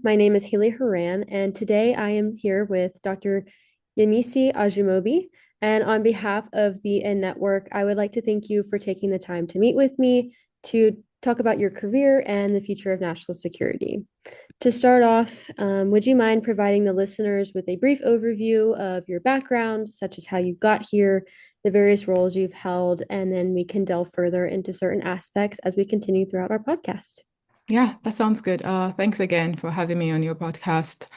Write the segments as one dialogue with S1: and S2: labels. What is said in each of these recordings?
S1: My name is Haley Haran, and today I am here with Dr. Yemisi Ajumobi. And on behalf of the N Network, I would like to thank you for taking the time to meet with me to talk about your career and the future of national security. To start off, would you mind providing the listeners with a brief overview of your background, such as how you got here, the various roles you've held, and then we can delve further into certain aspects as we continue throughout our podcast?
S2: Yeah, that sounds good. Thanks again for having me on your podcast.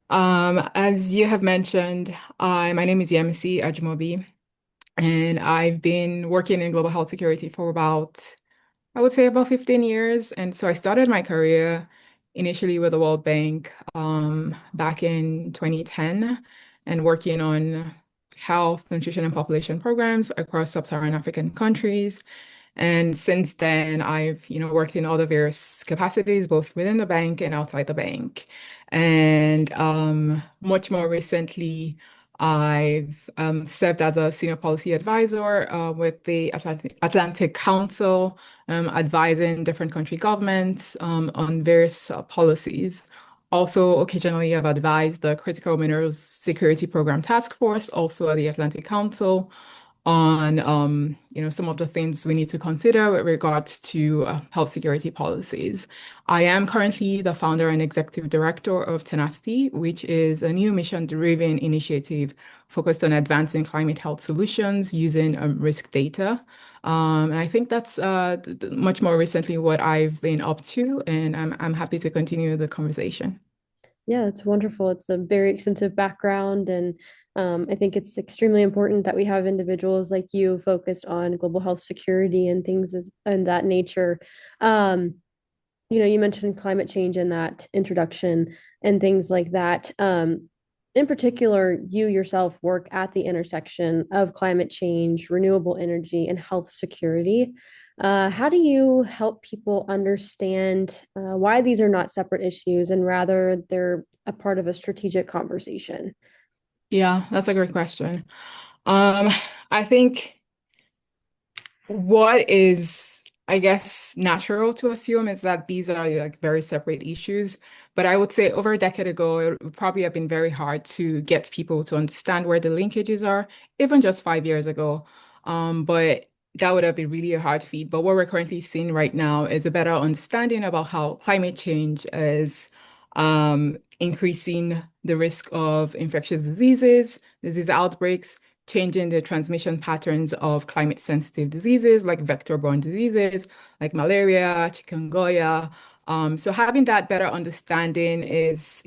S2: As you have mentioned, my name is Yemisi Ajumobi, and I've been working in global health security for I would say about 15 years. And so I started my career initially with the World Bank back in 2010 and working on health, nutrition, and population programs across sub-Saharan African countries. And since then, I've, worked in other various capacities, both within the bank and outside the bank. And much more recently, I've served as a senior policy advisor with the Atlantic Council, advising different country governments on various policies. Also, occasionally, I've advised the Critical Minerals Security Program Task Force, also at the Atlantic Council, on some of the things we need to consider with regards to health security policies. I am currently the founder and executive director of Tenacity, which is a new mission-driven initiative focused on advancing climate health solutions using risk data. And I think that's much more recently what I've been up to, and I'm happy to continue the conversation.
S1: Yeah, it's wonderful. It's a very extensive background, and I think it's extremely important that we have individuals like you focused on global health security and things and that nature. Um, you mentioned climate change in that introduction and things like that. In particular, you yourself work at the intersection of climate change, renewable energy, and health security. How do you help people understand why these are not separate issues and rather they're a part of a strategic conversation?
S2: Yeah, that's a great question. Um, I think what is, I guess, natural to assume is that these are like very separate issues. But I would say over a decade ago, it would probably have been very hard to get people to understand where the linkages are, even just 5 years ago. But that would have been really a hard feat. But what we're currently seeing right now is a better understanding about how climate change is increasing the risk of infectious diseases, disease outbreaks, changing the transmission patterns of climate-sensitive diseases like vector-borne diseases like malaria, chikungunya. So having that better understanding is,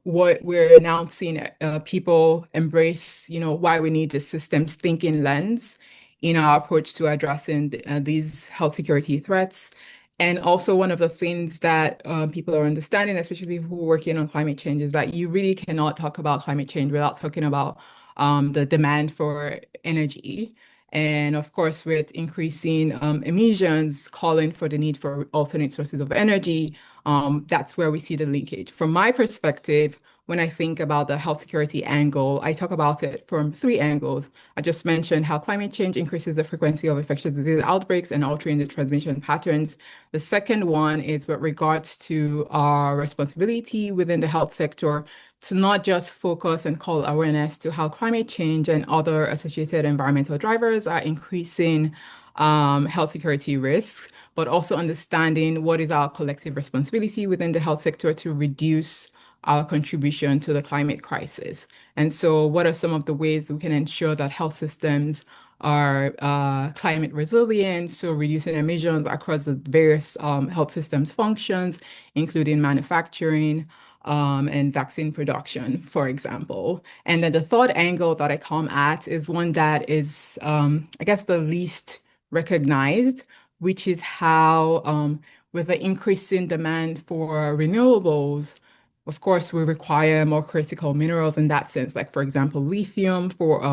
S2: what we're now seeing people embrace, why we need the systems thinking lens in our approach to addressing these health security threats. And also one of the things that people are understanding, especially people who are working on climate change, is that you really cannot talk about climate change without talking about the demand for energy. And of course, with increasing emissions, calling for the need for alternate sources of energy, that's where we see the linkage. From my perspective, when I think about the health security angle, I talk about it from three angles. I just mentioned how climate change increases the frequency of infectious disease outbreaks and altering the transmission patterns. The second one is with regards to our responsibility within the health sector to not just focus and call awareness to how climate change and other associated environmental drivers are increasing health security risks, but also understanding what is our collective responsibility within the health sector to reduce our contribution to the climate crisis. And so, what are some of the ways we can ensure that health systems are climate resilient, so reducing emissions across the various health systems functions, including manufacturing, and vaccine production, for example. And then the third angle that I come at is one that is, I guess, the least recognized, which is how, with the increasing demand for renewables, of course, we require more critical minerals in that sense, like, for example, lithium for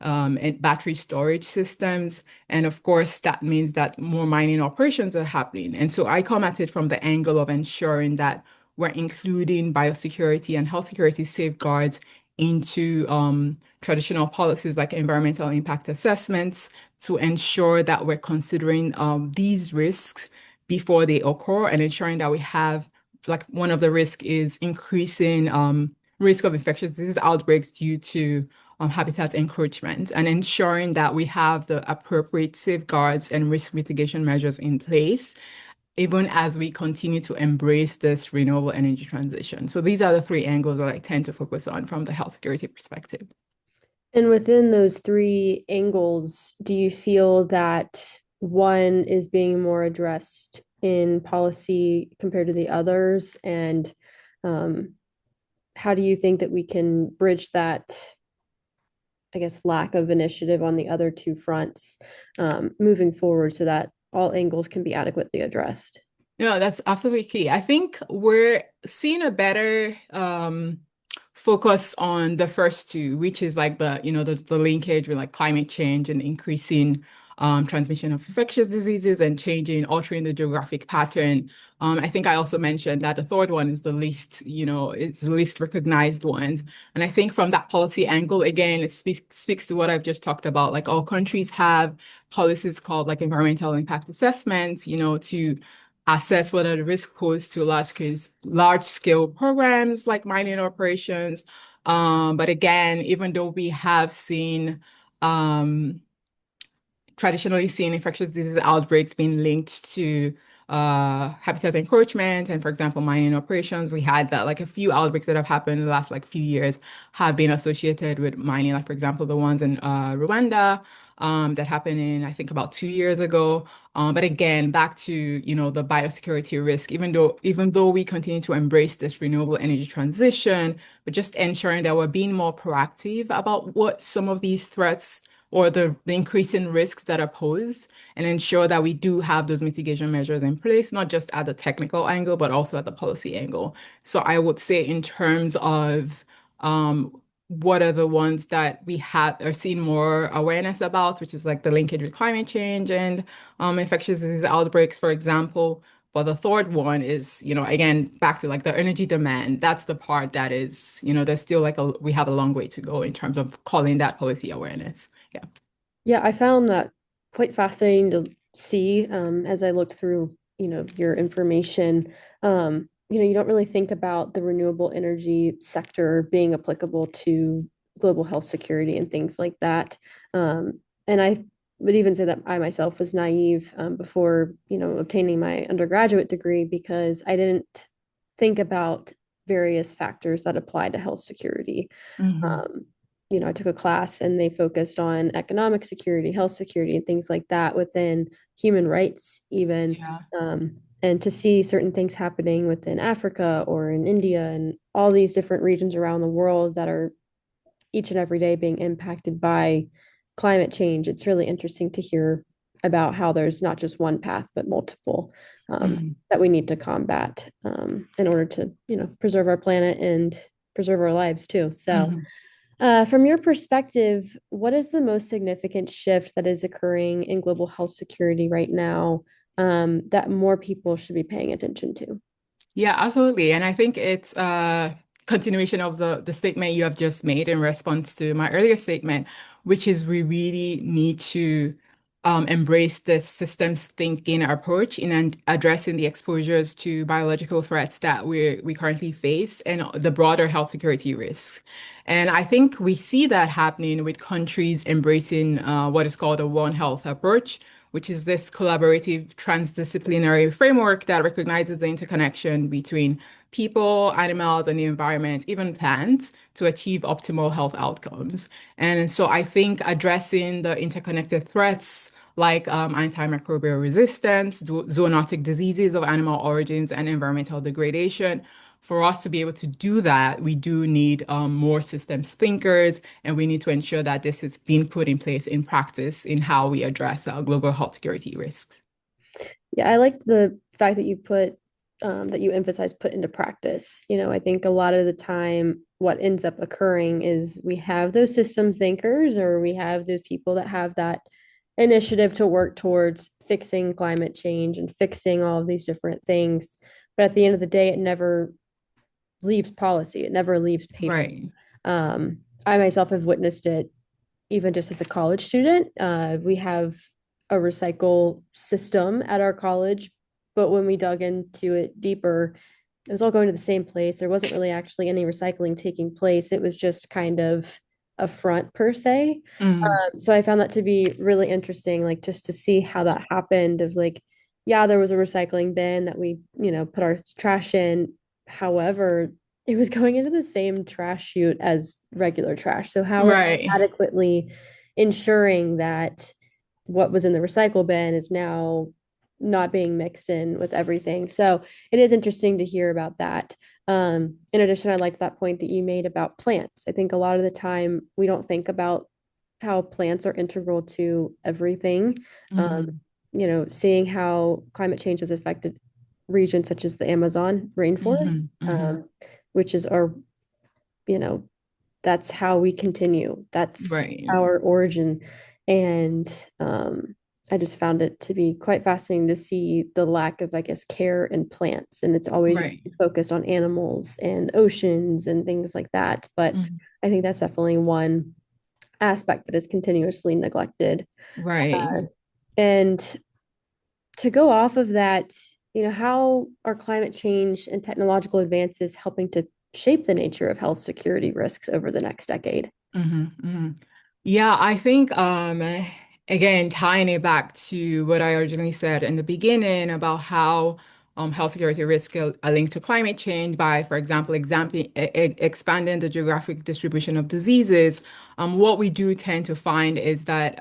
S2: and battery storage systems. And of course, that means that more mining operations are happening. And so I come at it from the angle of ensuring that we're including biosecurity and health security safeguards into traditional policies like environmental impact assessments to ensure that we're considering these risks before they occur and ensuring that we have like one of the risk is increasing risk of infectious disease outbreaks due to habitat encroachment and ensuring that we have the appropriate safeguards and risk mitigation measures in place, even as we continue to embrace this renewable energy transition. So these are the three angles that I tend to focus on from the health security perspective.
S1: And within those three angles, do you feel that one is being more addressed in policy compared to the others? And um, how do you think that we can bridge that, I guess, lack of initiative on the other two fronts moving forward so that all angles can be adequately addressed?
S2: No, that's absolutely key. I think we're seeing a better focus on the first two, which is like the linkage with like climate change and increasing transmission of infectious diseases and altering the geographic pattern. I think I also mentioned that the third one is the least, it's the least recognized ones. And I think from that policy angle, again, it speaks to what I've just talked about. Like all countries have policies called like environmental impact assessments, to assess what are the risks posed to large scale programs like mining operations. But again, even though we have um, traditionally seen infectious disease outbreaks being linked to habitat encroachment and, for example, mining operations. We had that like a few outbreaks that have happened in the last like few years have been associated with mining, like for example, the ones in Rwanda that happened in I think about 2 years ago. But again, back to the biosecurity risk, even though we continue to embrace this renewable energy transition, but just ensuring that we're being more proactive about what some of these threats or the increasing risks that are posed and ensure that we do have those mitigation measures in place, not just at the technical angle, but also at the policy angle. So I would say in terms of what are the ones that we are seeing more awareness about, which is like the linkage with climate change and infectious disease outbreaks, for example. But the third one is, again, back to like the energy demand. That's the part that is, there's still like we have a long way to go in terms of calling that policy awareness. Yeah.
S1: Yeah, I found that quite fascinating to see as I looked through, your information. You don't really think about the renewable energy sector being applicable to global health security and things like that. And I would even say that I myself was naive before, obtaining my undergraduate degree because I didn't think about various factors that apply to health security.
S2: Hmm.
S1: Um, I took a class and they focused on economic security, health security, and things like that within human rights, even.
S2: Yeah.
S1: And to see certain things happening within Africa or in India and all these different regions around the world that are each and every day being impacted by climate change, it's really interesting to hear about how there's not just one path, but multiple
S2: Hmm.
S1: that we need to combat in order to, preserve our planet and preserve our lives too. So,
S2: Hmm.
S1: from your perspective, what is the most significant shift that is occurring in global health security right now that more people should be paying attention to?
S2: Yeah, absolutely. And I think it's a continuation of the statement you have just made in response to my earlier statement, which is we really need to embrace this systems thinking approach in addressing the exposures to biological threats that we currently face and the broader health security risks. And I think we see that happening with countries embracing what is called a One Health approach, which is this collaborative transdisciplinary framework that recognizes the interconnection between people, animals, and the environment, even plants, to achieve optimal health outcomes. And so I think addressing the interconnected threats like antimicrobial resistance, zoonotic diseases of animal origins, and environmental degradation. For us to be able to do that, we do need more systems thinkers, and we need to ensure that this is being put in place in practice in how we address global health security risks.
S1: Yeah, I like the fact that you emphasize put into practice. I think a lot of the time what ends up occurring is we have those system thinkers or we have those people that have that initiative to work towards fixing climate change and fixing all of these different things. But at the end of the day, it never leaves policy, it never leaves paper.
S2: Right.
S1: I myself have witnessed it even just as a college student. We have a recycle system at our college, but when we dug into it deeper, it was all going to the same place. There wasn't really actually any recycling taking place. It was just kind of a front per se.
S2: Mm,
S1: So I found that to be really interesting, like just to see how that happened of like, yeah, there was a recycling bin that we, put our trash in. However, it was going into the same trash chute as regular trash. So how are
S2: right.
S1: they adequately ensuring that what was in the recycle bin is now not being mixed in with everything? So it is interesting to hear about that. In addition, I liked that point that you made about plants. I think a lot of the time we don't think about how plants are integral to everything. Um,
S2: Hmm.
S1: Seeing how climate change has affected regions such as the Amazon rainforest,
S2: Hmm. Hmm.
S1: which is our, you know, that's how we continue. That's
S2: Right.
S1: our origin. And I just found it to be quite fascinating to see the lack of, I guess, care in plants. And it's always
S2: Right.
S1: focused on animals and oceans and things like that. But
S2: Mhm.
S1: I think that's definitely one aspect that is continuously neglected.
S2: Right.
S1: And to go off of that, how are climate change and technological advances helping to shape the nature of health security risks over the next decade?
S2: Hmm. Hmm. Yeah, I think again tying it back to what I originally said in the beginning about how health security risks are linked to climate change by, for example, expanding the geographic distribution of diseases. What we do tend to find is that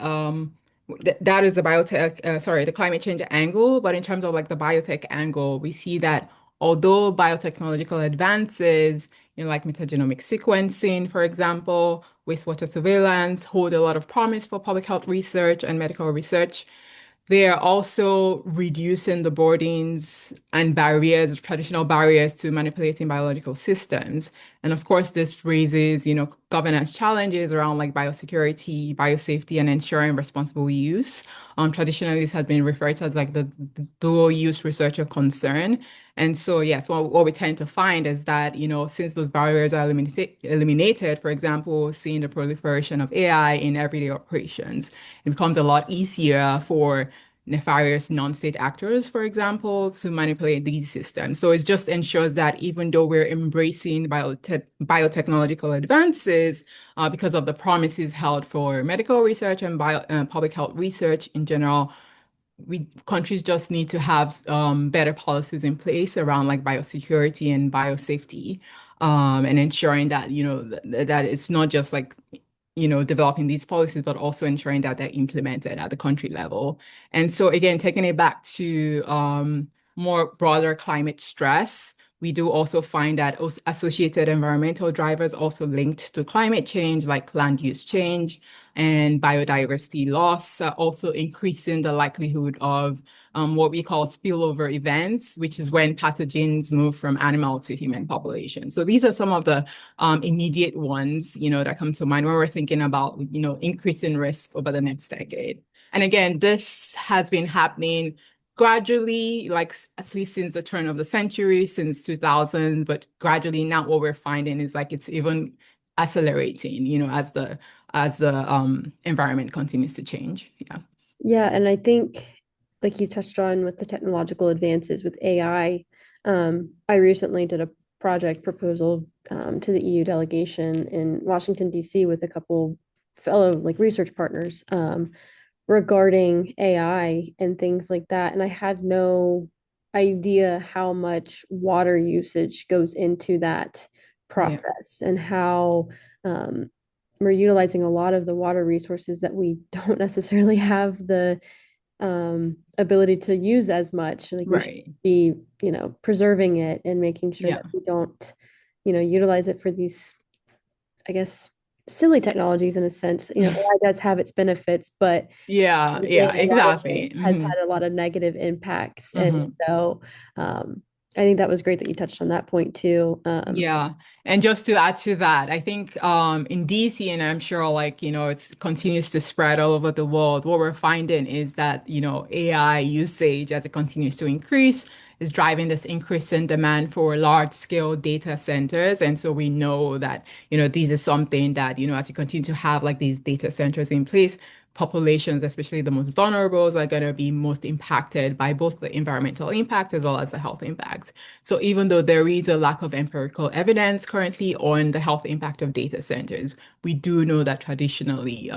S2: that is the the climate change angle, but in terms of like the biotech angle, we see that although biotechnological advances like metagenomic sequencing, for example, wastewater surveillance hold a lot of promise for public health research and medical research. They are also reducing the burdens and barriers, traditional barriers to manipulating biological systems. And of course, this raises, governance challenges around like biosecurity, biosafety, and ensuring responsible use. Traditionally, this has been referred to as like the dual use research of concern. And so, yes, what we tend to find is that, since those barriers are eliminated, for example, seeing the proliferation of AI in everyday operations, it becomes a lot easier for nefarious non-state actors, for example, to manipulate these systems. So it just ensures that even though we're embracing biotechnological advances, because of the promises held for medical research and public health research in general, we countries just need to have better policies in place around like biosecurity and biosafety, and ensuring that that it's not just like developing these policies, but also ensuring that they're implemented at the country level. And so again, taking it back to more broader climate stress, we do also find that associated environmental drivers also linked to climate change, like land use change and biodiversity loss, also increasing the likelihood of what we call spillover events, which is when pathogens move from animal to human population. So these are some of the immediate ones, that come to mind when we're thinking about, increasing risk over the next decade. And again, this has been happening gradually, like at least since the turn of the century, since 2000, but gradually now what we're finding is like it's even accelerating, as the environment continues to change. Yeah.
S1: Yeah, and I think like you touched on with the technological advances with AI, I recently did a project proposal to the EU delegation in Washington, D.C. with a couple fellow like research partners regarding AI and things like that. And I had no idea how much water usage goes into that
S2: Yeah.
S1: process and how um, we're utilizing a lot of the water resources that we don't necessarily have the ability to use as much. Like we should
S2: Right.
S1: be, preserving it and making sure
S2: Yeah.
S1: that we don't, utilize it for these, I guess, silly technologies in a sense. AI does have its benefits, but
S2: Yeah.
S1: the day,
S2: Yeah.
S1: a lot of it
S2: Exactly.
S1: has
S2: Hmm.
S1: had a lot of negative impacts. And
S2: Hmm.
S1: so I think that was great that you touched on that point too.
S2: Yeah. And just to add to that, I think in DC, and I'm sure like, it continues to spread all over the world, what we're finding is that, AI usage as it continues to increase is driving this increase in demand for large scale data centers. And so we know that, this is something that, as you continue to have like these data centers in place, populations, especially the most vulnerable, are going to be most impacted by both the environmental impact as well as the health impact. So even though there is a lack of empirical evidence currently on the health impact of data centers, we do know that traditionally,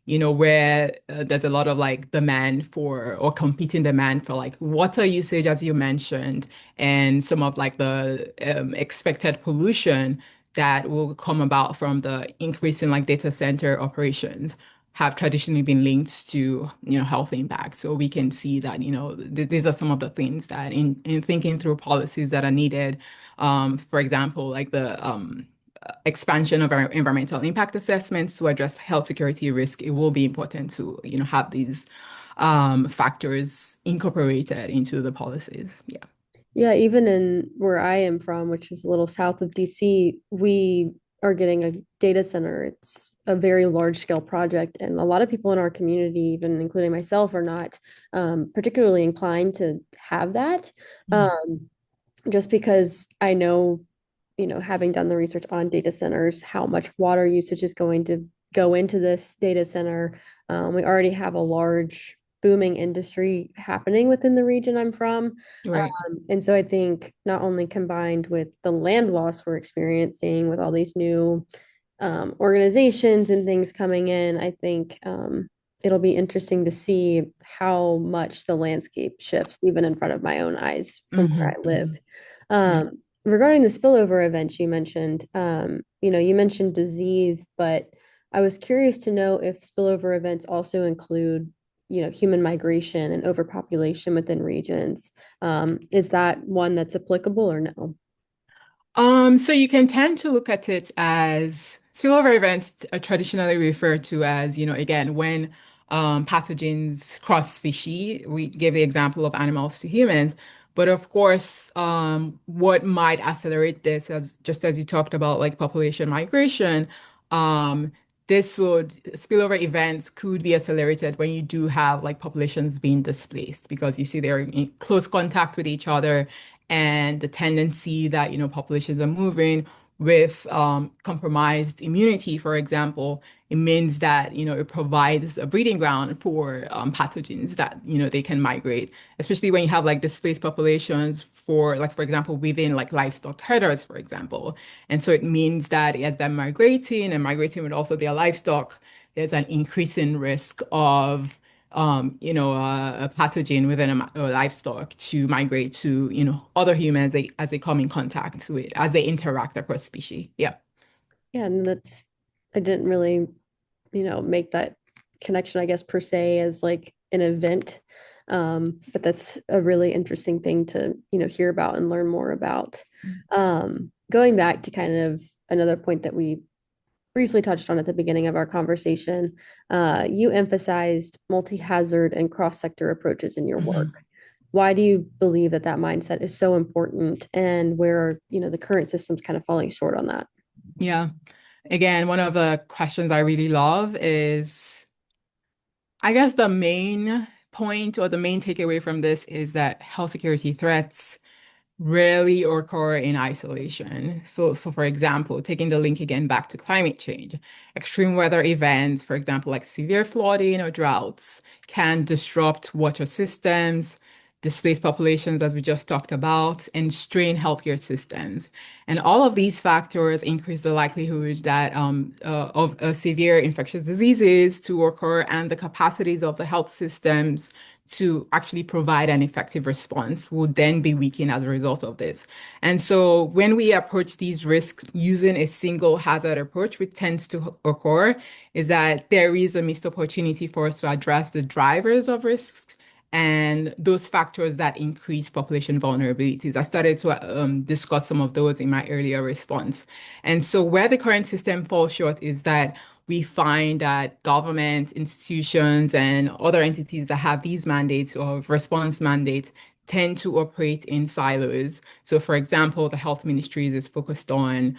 S2: where there's a lot of like demand for or competing demand for like water usage, as you mentioned, and some of like the expected pollution that will come about from the increase in like data center operations have traditionally been linked to, health impact. So we can see that, these are some of the things that in thinking through policies that are needed, for example, like the expansion of our environmental impact assessments to address health security risk, it will be important to, have these factors incorporated into the policies. Yeah.
S1: Yeah, even in where I am from, which is a little south of DC, we are getting a data center. It's a very large scale project, and a lot of people in our community, even including myself, are not particularly inclined to have that.
S2: Mm.
S1: Um, just because I know, having done the research on data centers, how much water usage is going to go into this data center. We already have a large booming industry happening within the region I'm from.
S2: Right.
S1: And so I think not only combined with the land loss we're experiencing with all these new organizations and things coming in, I think it'll be interesting to see how much the landscape shifts even in front of my own eyes from where I live.
S2: Yeah.
S1: Regarding the spillover events you mentioned, you mentioned disease, but I was curious to know if spillover events also include, human migration and overpopulation within regions. Is that one that's applicable or no?
S2: So you can tend to look at it as spillover events are traditionally referred to as, again, when pathogens cross species. We gave the example of animals to humans, but of course, what might accelerate this, as just as you talked about, like population migration, um, this would spillover events could be accelerated when you do have like populations being displaced because you see they're in close contact with each other and the tendency that populations are moving with compromised immunity, for example, it means that it provides a breeding ground for pathogens that they can migrate, especially when you have like displaced populations for like for example within like livestock herders, for example. And so it means that as they're migrating and migrating with also their livestock, there's an increasing risk of a pathogen within a livestock to migrate to, other humans as they come in contact with, as they interact across species. Yeah.
S1: Yeah, and I didn't really, make that connection, I guess, per se, as like an event. But that's a really interesting thing to, hear about and learn more about. Going back to kind of another point that we briefly touched on at the beginning of our conversation, you emphasized multi-hazard and cross-sector approaches in your work.
S2: Mhm.
S1: Why do you believe that that mindset is so important, and where are, the current systems kind of falling short on that?
S2: Yeah. Again, one of the questions I really love is, I guess the main point or the main takeaway from this is that health security threats rarely occur in isolation. So for example, taking the link again back to climate change, extreme weather events, for example, like severe flooding or droughts, can disrupt water systems, displace populations, as we just talked about, and strain healthcare systems. And all of these factors increase the likelihood that of severe infectious diseases to occur and the capacities of the health systems to actually provide an effective response would then be weakened as a result of this. And so when we approach these risks using a single hazard approach, which tends to occur, is that there is a missed opportunity for us to address the drivers of risks and those factors that increase population vulnerabilities. I started to discuss some of those in my earlier response. And so where the current system falls short is that we find that government institutions and other entities that have these mandates or response mandates tend to operate in silos. So, for example, the health ministries is focused on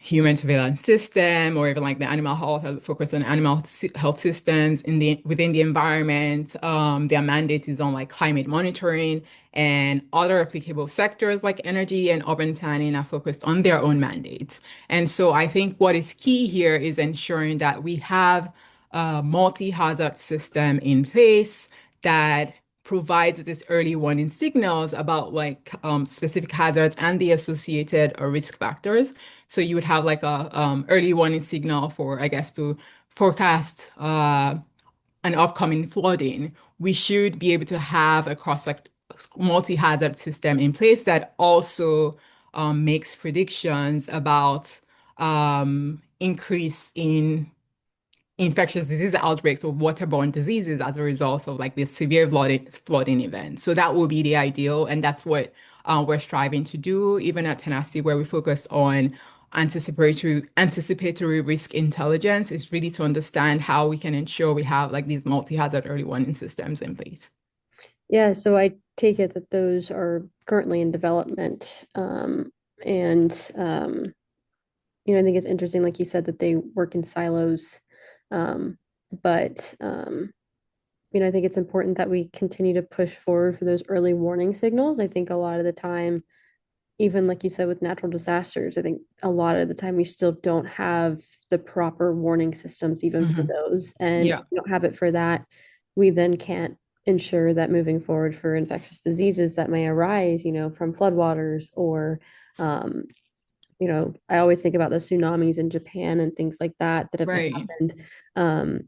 S2: human surveillance system or even like the animal health focus on health systems in the within the environment. Their mandate is on like climate monitoring and other applicable sectors like energy and urban planning are focused on their own mandates. And so I think what is key here is ensuring that we have a multi-hazard system in place that provides this early warning signals about like specific hazards and the associated risk factors. So you would have like a early warning signal for, I guess, to forecast an upcoming flooding. We should be able to have a cross like multi-hazard system in place that also makes predictions about increase in infectious disease outbreaks or waterborne diseases as a result of like this severe flooding event. So that would be the ideal, and that's what we're striving to do, even at Tenacity, where we focus on anticipatory risk intelligence, is really to understand how we can ensure we have like these multi-hazard early warning systems in place.
S1: Yeah, so I take it that those are currently in development. And I think it's interesting, like you said, that they work in silos. Um, but I think it's important that we continue to push forward for those early warning signals. I think a lot of the time, even like you said with natural disasters, I think a lot of the time we still don't have the proper warning systems even for
S2: Hmm.
S1: those. And if
S2: Yeah,
S1: we don't have it for that, we then can't ensure that moving forward for infectious diseases that may arise, from floodwaters or um, I always think about the tsunamis in Japan and things like that have
S2: right.
S1: happened, um,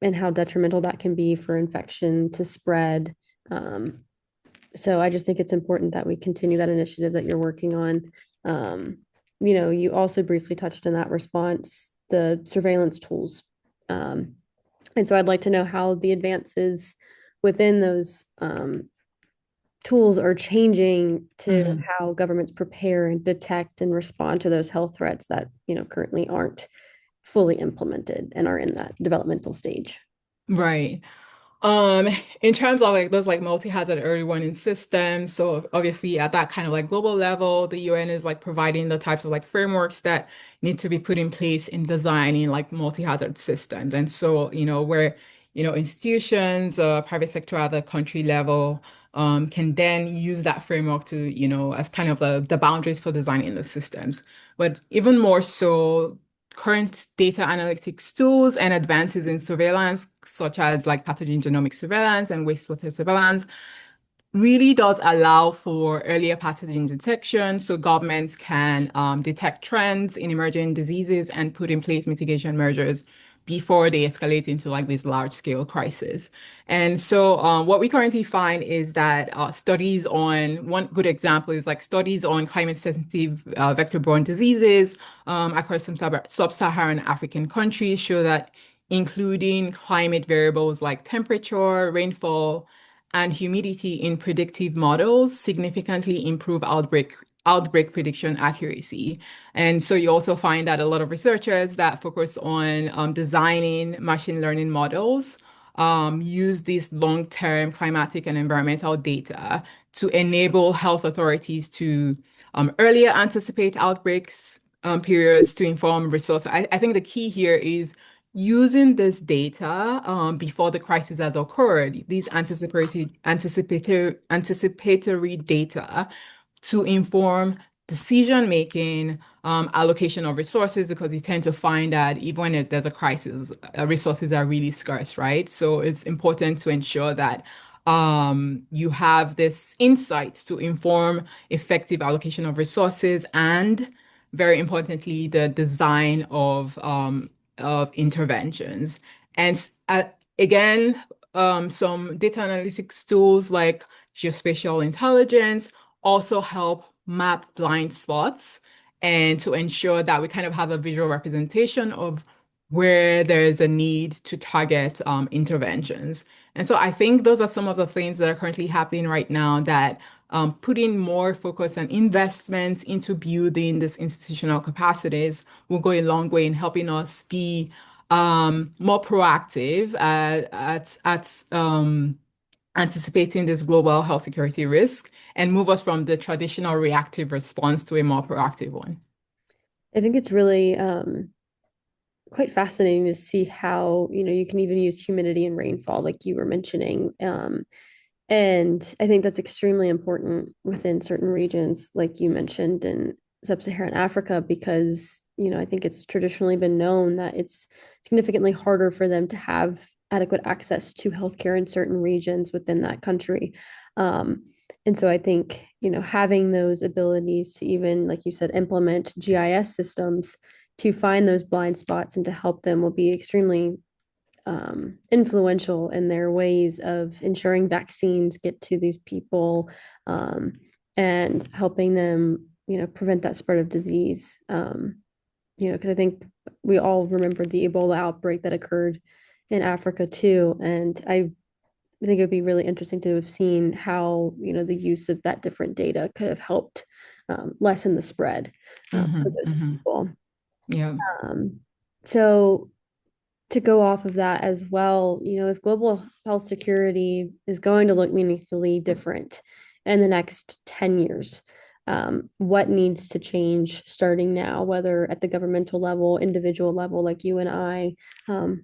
S1: and how detrimental that can be for infection to spread. Um, so I just think it's important that we continue that initiative that you're working on. Um, you also briefly touched on that response, the surveillance tools. Um, and so I'd like to know how the advances within those tools are changing to
S2: Mhm.
S1: how governments prepare and detect and respond to those health threats that, currently aren't fully implemented and are in that developmental stage.
S2: Right. Um, in terms of like those like multi-hazard early warning systems, so obviously at that kind of like global level, the UN is like providing the types of like frameworks that need to be put in place in designing like multi-hazard systems. And so, where, institutions, private sector at the country level, can then use that framework to, as kind of the boundaries for designing the systems. But even more so, current data analytics tools and advances in surveillance, such as like pathogen genomic surveillance and wastewater surveillance, really does allow for earlier pathogen detection so governments can detect trends in emerging diseases and put in place mitigation measures before they escalate into like this large scale crisis. And so what we currently find is that studies on one good example is like studies on climate sensitive vector-borne diseases across some sub-Saharan African countries show that including climate variables like temperature, rainfall, and humidity in predictive models significantly improve outbreak prediction accuracy. And so you also find that a lot of researchers that focus on designing machine learning models use these long-term climatic and environmental data to enable health authorities to earlier anticipate outbreaks periods to inform resource. I think the key here is using this data before the crisis has occurred, these anticipatory data to inform decision making, allocation of resources, because you tend to find that even when there's a crisis, resources are really scarce, right? So it's important to ensure that you have this insight to inform effective allocation of resources and, very importantly, the design of interventions. And again, some data analytics tools like geospatial intelligence also help map blind spots and to ensure that we kind of have a visual representation of where there is a need to target interventions. And so I think those are some of the things that are currently happening right now that putting more focus and investment into building these institutional capacities will go a long way in helping us be more proactive at anticipating this global health security risk and move us from the traditional reactive response to a more proactive one.
S1: I think it's really quite fascinating to see how, you can even use humidity and rainfall, like you were mentioning. And I think that's extremely important within certain regions, like you mentioned in sub-Saharan Africa, because I think it's traditionally been known that it's significantly harder for them to have adequate access to healthcare in certain regions within that country. Um, and so I think, having those abilities to even, like you said, implement GIS systems to find those blind spots and to help them will be extremely influential in their ways of ensuring vaccines get to these people, um, and helping them, prevent that spread of disease. Because I think we all remember the Ebola outbreak that occurred in Africa too. And I think it would be really interesting to have seen how, the use of that different data could have helped lessen the spread for
S2: Hmm.
S1: those
S2: Hmm.
S1: people.
S2: Yeah.
S1: Um, so to go off of that as well, if global health security is going to look meaningfully different in the next 10 years, what needs to change starting now, whether at the governmental level, individual level, like you and I,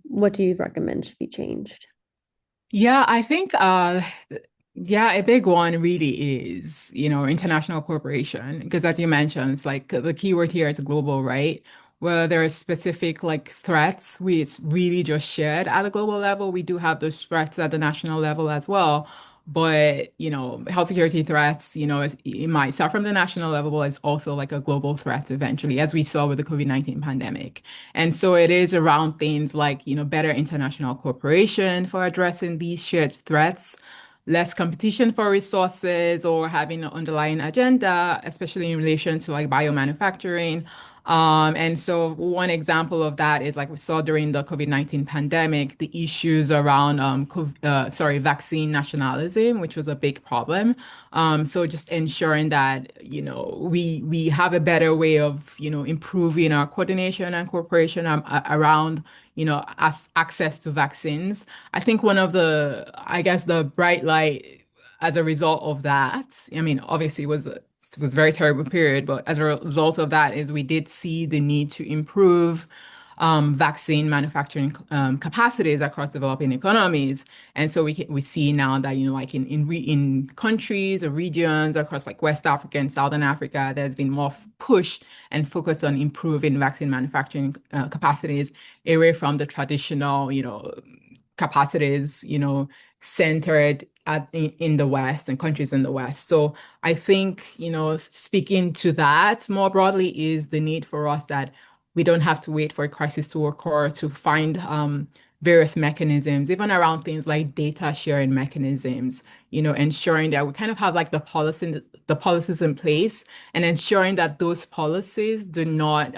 S1: what do you recommend should be changed?
S2: Yeah, I think yeah, a big one really is, international cooperation. Because as you mentioned, it's like the key word here is global, right? Where there are specific like threats, it's really just shared at a global level. We do have those threats at the national level as well. But, health security threats, it might start from the national level, but it's also like a global threat eventually, as we saw with the COVID-19 pandemic. And so it is around things like, better international cooperation for addressing these shared threats, less competition for resources or having an underlying agenda, especially in relation to like biomanufacturing. And so one example of that is like we saw during the COVID-19 pandemic, the issues around vaccine nationalism, which was a big problem. So just ensuring that, we have a better way of, improving our coordination and cooperation around, access to vaccines. I think one of I guess the bright light as a result of that, I mean, obviously it was a very terrible period, but as a result of that is we did see the need to improve vaccine manufacturing capacities across developing economies. And so we see now that, like in countries or regions across like West Africa and Southern Africa, there's been more push and focus on improving vaccine manufacturing capacities away from the traditional, capacities, centered in the West and countries in the West. So I think, speaking to that more broadly is the need for us that we don't have to wait for a crisis to occur to find various mechanisms, even around things like data sharing mechanisms, ensuring that we kind of have like the policies in place and ensuring that those policies do not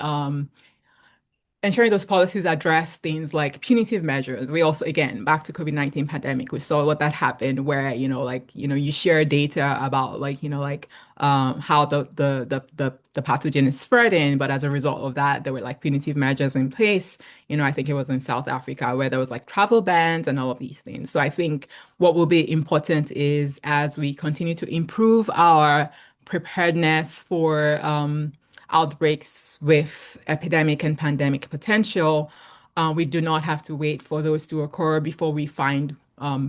S2: ensuring those policies address things like punitive measures. We also, again, back to COVID-19 pandemic, we saw what that happened where, you share data about how the pathogen is spreading, but as a result of that, there were like punitive measures in place. I think it was in South Africa where there was like travel bans and all of these things. So I think what will be important is as we continue to improve our preparedness for outbreaks with epidemic and pandemic potential, we do not have to wait for those to occur before we find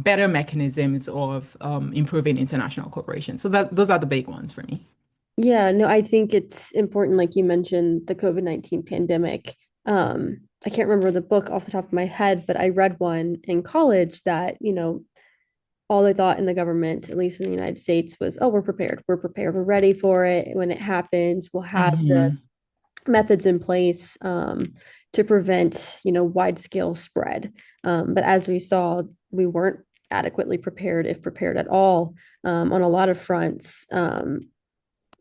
S2: better mechanisms of improving international cooperation. So those are the big ones for me.
S1: Yeah, no, I think it's important, like you mentioned, the COVID-19 pandemic. I can't remember the book off the top of my head, but I read one in college that, all they thought in the government, at least in the United States, was, oh, we're prepared. We're prepared. We're ready for it. When it happens, we'll have the
S2: Hmm.
S1: methods in place to prevent, wide scale spread. But as we saw, we weren't adequately prepared, if prepared at all, on a lot of fronts.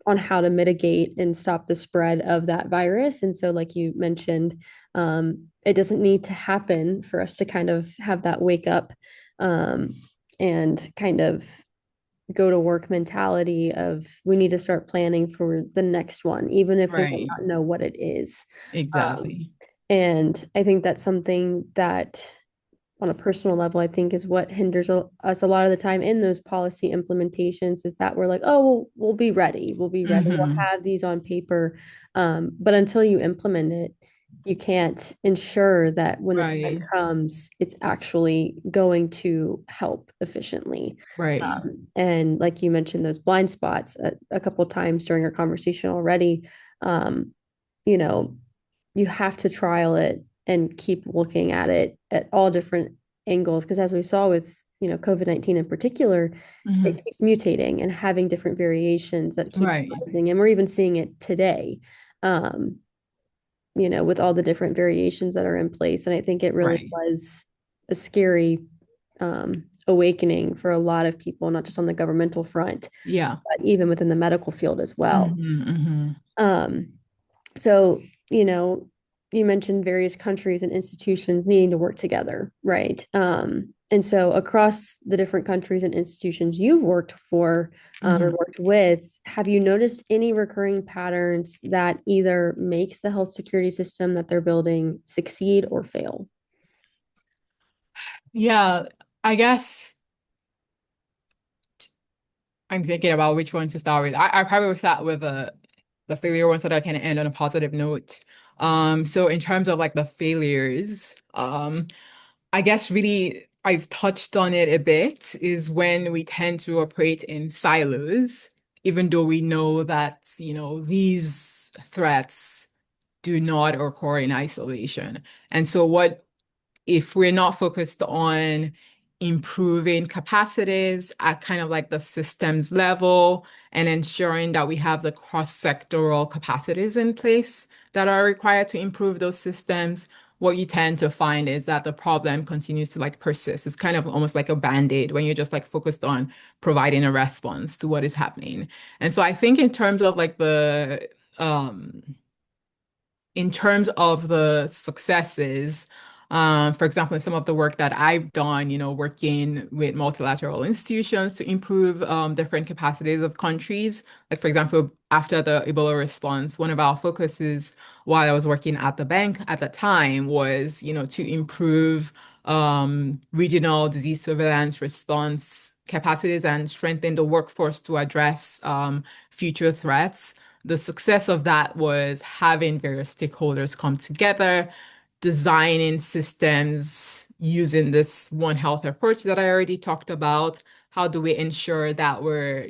S1: On how to mitigate and stop the spread of that virus. And so, like you mentioned, it doesn't need to happen for us to kind of have that wake up, um, and kind of go to work mentality of we need to start planning for the next one, even if we might
S2: Right.
S1: not know what it is. Um,
S2: Exactly.
S1: and I think that's something that on a personal level, I think is what hinders us a lot of the time in those policy implementations is that we're like, oh, we'll be ready. We'll be ready. We'll
S2: Hmm.
S1: have these on paper. But until you implement it, you can't ensure that when the time
S2: Right.
S1: comes, it's actually going to help efficiently.
S2: Right.
S1: And like you mentioned, those blind spots a couple of times during our conversation already, um, you know, you have to trial it and keep looking at it at all different angles. Because as we saw with, COVID-19 in particular, it
S2: Hmm.
S1: keeps mutating and having different variations that keep
S2: Right.
S1: rising. And we're even seeing it today, um, with all the different variations that are in place. And I think it really
S2: Right.
S1: was a scary awakening for a lot of people, not just on the governmental front,
S2: Yeah.
S1: but even within the medical field as well.
S2: Hmm. Hmm.
S1: Um, so, you mentioned various countries and institutions needing to work together, right? And so across the different countries and institutions you've worked for or
S2: Hmm.
S1: worked with, have you noticed any recurring patterns that either makes the health security system that they're building succeed or fail?
S2: Yeah, I guess I'm thinking about which one to start with. I probably would start with the failure one so that I can end on a positive note. So in terms of like the failures, I guess really I've touched on it a bit is when we tend to operate in silos, even though we know that, these threats do not occur in isolation. And so what if we're not focused on improving capacities at kind of like the systems level and ensuring that we have the cross-sectoral capacities in place that are required to improve those systems, what you tend to find is that the problem continues to like persist. It's kind of almost like a band-aid when you're just like focused on providing a response to what is happening. And so I think um in terms of the successes, for example, some of the work that I've done, working with multilateral institutions to improve different capacities of countries. Like, for example, after the Ebola response, one of our focuses while I was working at the bank at the time was, to improve regional disease surveillance response capacities and strengthen the workforce to address future threats. The success of that was having various stakeholders come together, designing systems using this One Health approach that I already talked about. How do we ensure that we're,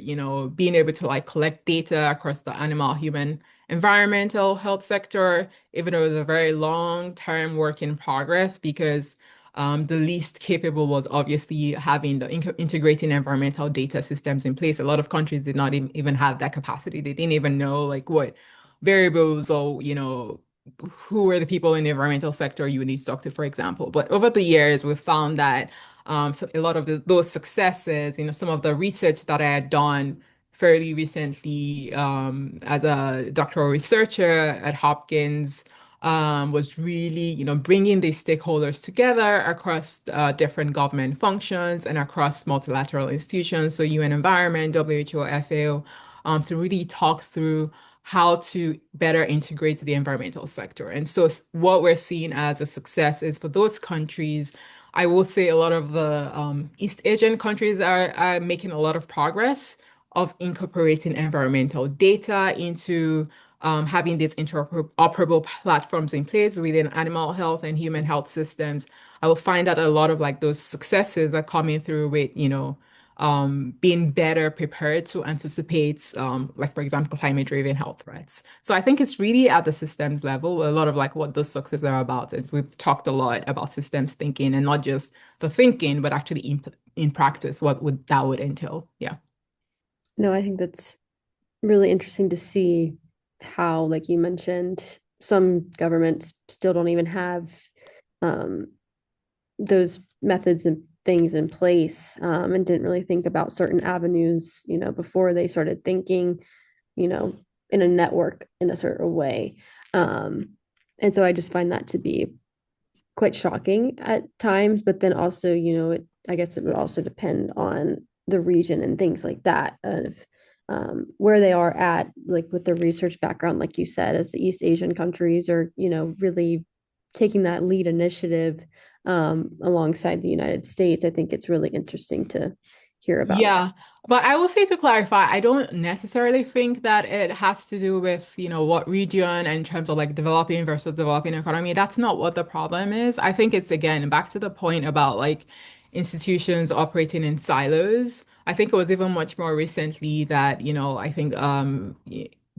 S2: being able to like collect data across the animal, human, environmental health sector, even though it was a very long-term work in progress because the least capable was obviously having the integrating environmental data systems in place. A lot of countries did not even have that capacity. They didn't even know like what variables or, who were the people in the environmental sector you would need to talk to, for example. But over the years, we've found that so a lot of those successes, some of the research that I had done fairly recently as a doctoral researcher at Hopkins was really, bringing these stakeholders together across different government functions and across multilateral institutions, so UN Environment, WHO, FAO, to really talk through how to better integrate the environmental sector. And so what we're seeing as a success is for those countries, I will say a lot of the East Asian countries are making a lot of progress of incorporating environmental data into having these interoperable platforms in place within animal health and human health systems. I will find that a lot of like those successes are coming through with, being better prepared to anticipate, like for example, climate-driven health threats. So I think it's really at the systems level, a lot of like what those successes are about. Is we've talked a lot about systems thinking and not just the thinking, but actually in practice, what would that would entail? Yeah.
S1: No, I think that's really interesting to see how, like you mentioned, some governments still don't even have um, those methods and things in place, and didn't really think about certain avenues, before they started thinking, you know, in a network in a certain way. Um, and so I just find that to be quite shocking at times, but then also, I guess it would also depend on the region and things like that of where they are at, like with the research background, like you said, as the East Asian countries are, really taking that lead initiative alongside the United States. I think it's really interesting to hear about that.
S2: Yeah, but I will say to clarify, I don't necessarily think that it has to do with, what region and in terms of like developing versus developing economy. That's not what the problem is. I think it's again back to the point about like institutions operating in silos. I think it was even much more recently that, I think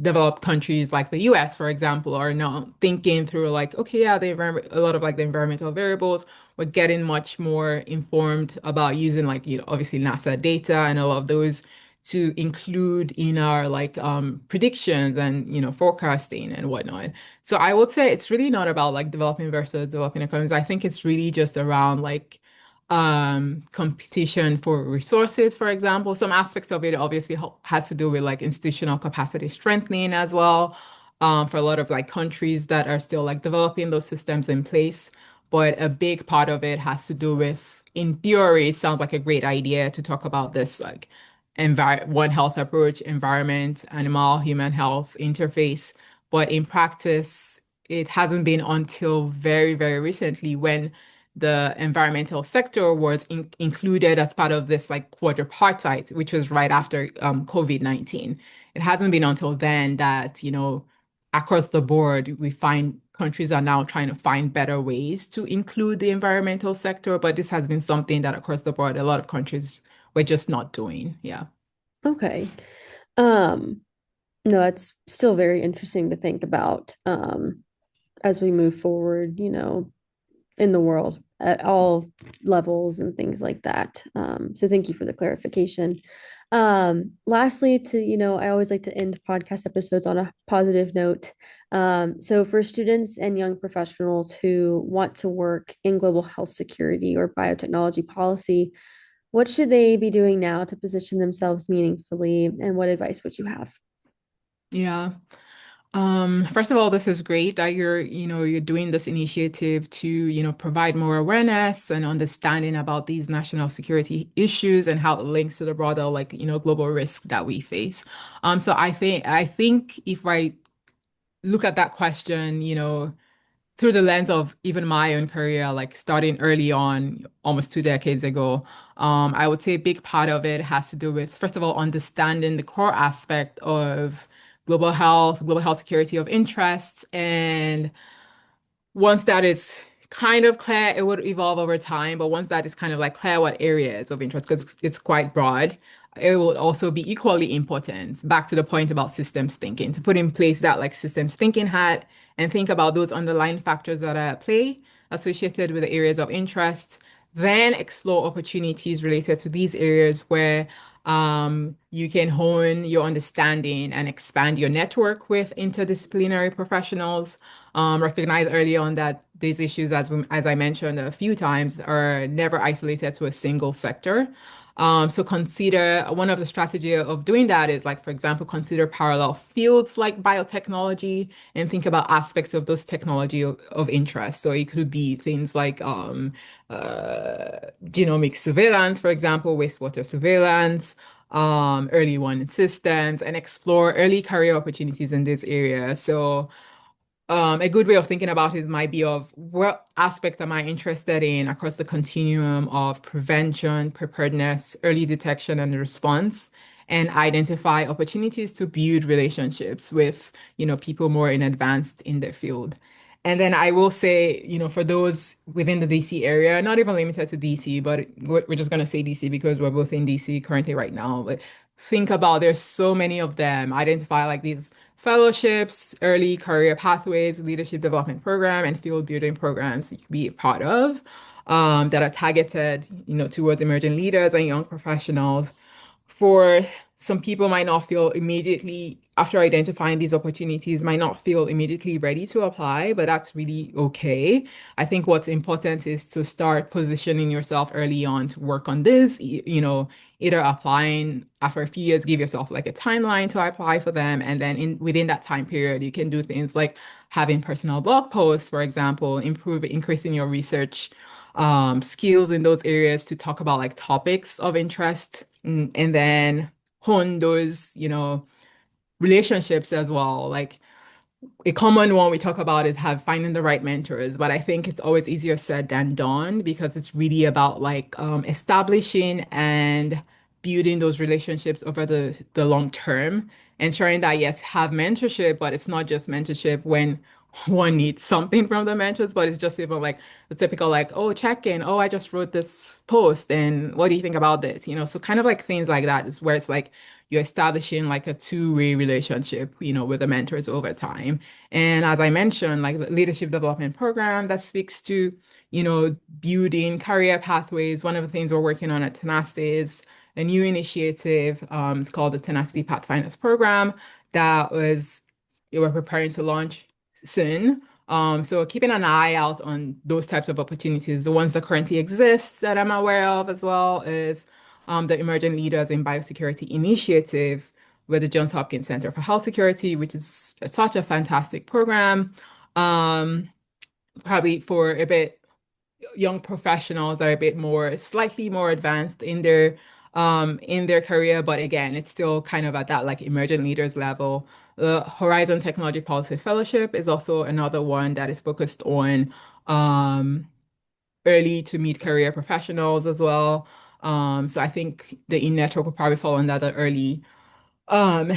S2: developed countries like the US, for example, are now thinking through like, okay, yeah, the environment, a lot of like the environmental variables, we're getting much more informed about using like, obviously NASA data and a lot of those to include in our like predictions and forecasting and whatnot. So I would say it's really not about like developing versus developing economies. I think it's really just around like competition for resources, for example. Some aspects of it obviously has to do with like institutional capacity strengthening as well, for a lot of like countries that are still like developing those systems in place. But a big part of it has to do with, in theory, it sounds like a great idea to talk about this like One Health approach, environment, animal, human health interface. But in practice, it hasn't been until very, very recently when the environmental sector was included as part of this like quadripartite, which was right after COVID-19. It hasn't been until then that, across the board, we find countries are now trying to find better ways to include the environmental sector, but this has been something that across the board, a lot of countries were just not doing. Yeah.
S1: Okay. Um, no, it's still very interesting to think about as we move forward, in the world at all levels and things like that. So thank you for the clarification. Lastly, I always like to end podcast episodes on a positive note. So for students and young professionals who want to work in global health security or biotechnology policy, what should they be doing now to position themselves meaningfully, and what advice would you have?
S2: Yeah. First of all, this is great that you're doing this initiative to, provide more awareness and understanding about these national security issues and how it links to the broader, like, global risk that we face. So I think if I look at that question, through the lens of even my own career, like starting early on, almost 2 decades ago, I would say a big part of it has to do with, first of all, understanding the core aspect of global health security of interest, and once that is kind of clear, it would evolve over time. But once that is kind of like clear what areas of interest, because it's quite broad, it will also be equally important. Back to the point about systems thinking, to put in place that like systems thinking hat and think about those underlying factors that are at play associated with the areas of interest, then explore opportunities related to these areas where you can hone your understanding and expand your network with interdisciplinary professionals. Recognize early on that these issues, as I mentioned a few times, are never isolated to a single sector. So consider one of the strategy of doing that is like, for example, consider parallel fields like biotechnology and think about aspects of those technology of interest. So it could be things like genomic surveillance, for example, wastewater surveillance, early warning systems, and explore early career opportunities in this area. So a good way of thinking about it might be of what aspect am I interested in across the continuum of prevention, preparedness, early detection, and response, and identify opportunities to build relationships with, people more in advanced in their field. And then I will say, for those within the DC area, not even limited to DC, but we're just going to say DC because we're both in DC currently right now. But think about there's so many of them. Identify like these fellowships, early career pathways, leadership development program, and field building programs you can be a part of, that are targeted, towards emerging leaders and young professionals. For some people might not feel immediately, after identifying these opportunities, might not feel immediately ready to apply, but that's really okay. I think what's important is to start positioning yourself early on to work on this, either applying after a few years, give yourself like a timeline to apply for them. And then within that time period, you can do things like having personal blog posts, for example, increasing your research skills in those areas to talk about like topics of interest, and then hone those, relationships as well. Like a common one we talk about is have finding the right mentors, but I think it's always easier said than done because it's really about like establishing and building those relationships over the long term, ensuring that yes, have mentorship, but it's not just mentorship when one needs something from the mentors, but it's just even like the typical like, oh, check in. Oh, I just wrote this post and what do you think about this? So kind of like things like that is where it's like you're establishing like a two-way relationship, with the mentors over time. And as I mentioned, like the leadership development program that speaks to, building career pathways. One of the things we're working on at Tenacity is a new initiative. It's called the Tenacity Pathfinders Program that was we're preparing to launch soon. So keeping an eye out on those types of opportunities, the ones that currently exist that I'm aware of, as well as the Emerging Leaders in Biosecurity Initiative with the Johns Hopkins Center for Health Security, which is such a fantastic program. Um, Probably for a bit young professionals that are a bit more, slightly more advanced in their career, but again, it's still kind of at that like emerging leaders level. The Horizon Technology Policy Fellowship is also another one that is focused on um, early to mid career professionals as well. So I think the in-network will probably fall under um,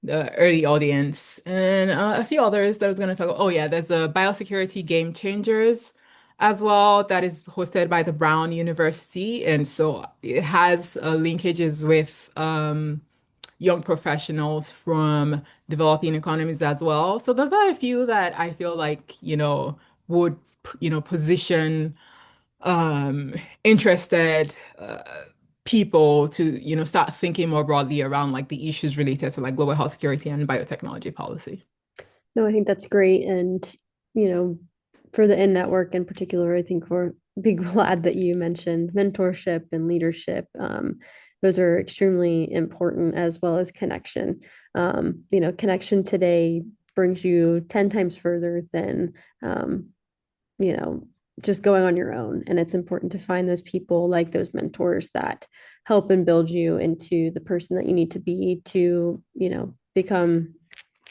S2: the early audience, and a few others that I was going to talk about. Oh yeah, there's the Biosecurity Game Changers as well that is hosted by the Brown University, and so it has linkages with young professionals from developing economies as well. So those are a few that I feel like, would, position um, interested people to, start thinking more broadly around like the issues related to like global health security and biotechnology policy.
S1: No, I think that's great. And, you know, for the in network in particular, I think we're big glad that you mentioned mentorship and leadership. Those are extremely important as well as connection. Connection today brings you 10 times further than, um, you know, just going on your own. And it's important to find those people like those mentors that help and build you into the person that you need to be to, become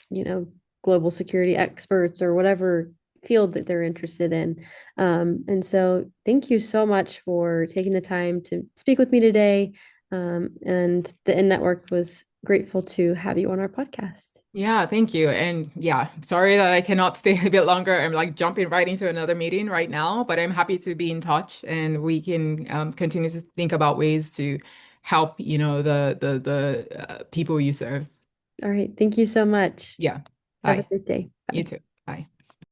S1: you know, global security experts or whatever field that they're interested in. And so thank you so much for taking the time to speak with me today. And the In Network was grateful to have you on our podcast.
S2: Yeah, thank you. And yeah, sorry that I cannot stay a bit longer. I'm like jumping right into another meeting right now, but I'm happy to be in touch and we can continue to think about ways to help, the people you serve.
S1: All right. Thank you so much.
S2: Yeah.
S1: Have a
S2: Bye.
S1: great day.
S2: You
S1: Bye.
S2: too. Bye.